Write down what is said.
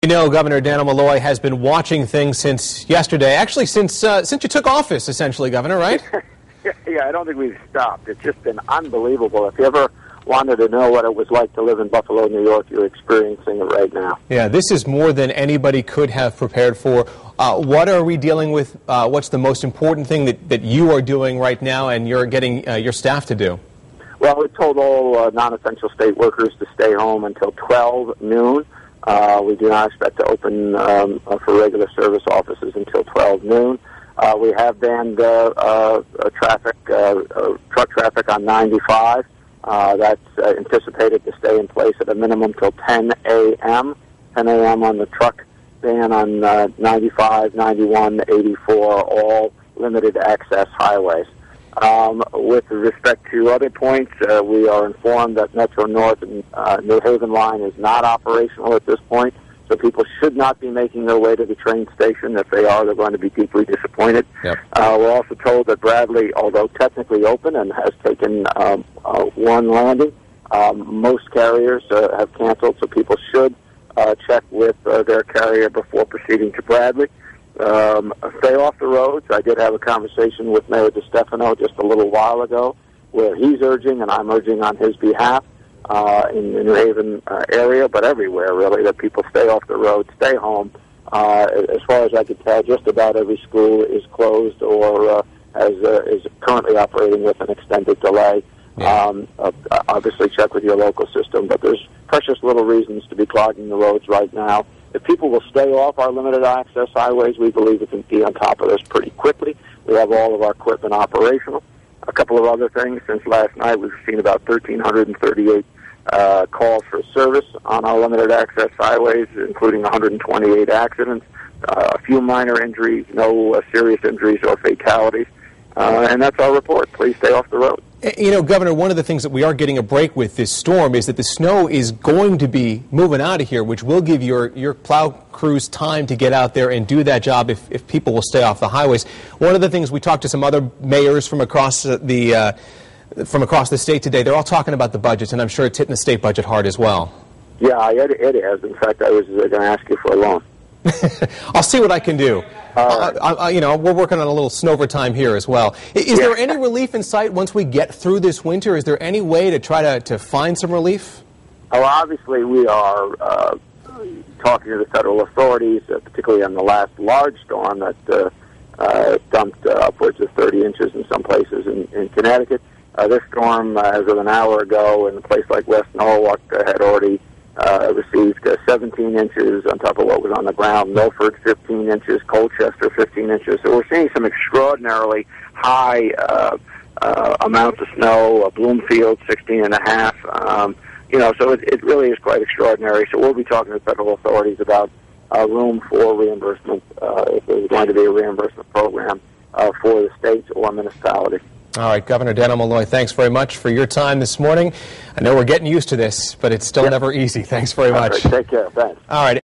You know, Governor Dannel Malloy has been watching things since yesterday. Actually, since you took office, essentially, Governor, right? Yeah, I don't think we've stopped. It's just been unbelievable. If you ever wanted to know what it was like to live in Buffalo, New York, you're experiencing it right now. Yeah, this is more than anybody could have prepared for. What are we dealing with? What's the most important thing that you are doing right now and you're getting your staff to do? Well, we told all non-essential state workers to stay home until 12 noon. We do not expect to open for regular service offices until 12 noon. We have banned truck traffic on 95. That's anticipated to stay in place at a minimum till 10 a.m. 10 a.m. on the truck ban on 95, 91, 84, all limited access highways. With respect to other points, we are informed that Metro North and New Haven line is not operational at this point, so people should not be making their way to the train station. If they are, they're going to be deeply disappointed. Yep. We're also told that Bradley, although technically open and has taken one landing, most carriers have canceled, so people should check with their carrier before proceeding to Bradley. Stay off the roads. I did have a conversation with Mayor DeStefano just a little while ago where he's urging, and I'm urging on his behalf, in the New Haven area, but everywhere really, that people stay off the road, stay home. As far as I can tell, just about every school is closed or is currently operating with an extended delay. Yeah. Obviously check with your local system, but there's precious little reasons to be clogging the roads right now. If people will stay off our limited access highways, we believe we can be on top of this pretty quickly. We have all of our equipment operational. A couple of other things. Since last night, we've seen about 1,338 calls for service on our limited access highways, including 128 accidents, a few minor injuries, no serious injuries or fatalities. And that's our report. Please stay off the road. You know, Governor, one of the things that we are getting a break with this storm is that the snow is going to be moving out of here, which will give your plow crews time to get out there and do that job if people will stay off the highways. One of the things we talked to some other mayors from across the state today, they're all talking about the budgets, and I'm sure it's hitting the state budget hard as well. Yeah, it is. In fact, I was going to ask you for a loan. I'll see what I can do. You know, we're working on a little snover time here as well. Is there any relief in sight once we get through this winter? Is there any way to try to find some relief? Well, obviously we are talking to the federal authorities, particularly on the last large storm that dumped upwards of 30 inches in some places in Connecticut. This storm, as of an hour ago, in a place like West Norwalk, had already received 17 inches on top of what was on the ground. Milford, 15 inches. Colchester, 15 inches. So we're seeing some extraordinarily high amounts of snow. Bloomfield, 16 and a half. You know, so it really is quite extraordinary. So we'll be talking to federal authorities about room for reimbursement, if there's going to be a reimbursement program for the states or municipalities. All right, Governor Dannel Malloy, thanks very much for your time this morning. I know we're getting used to this, but it's still never easy. Thanks very much. All right, take care. Thanks. All right.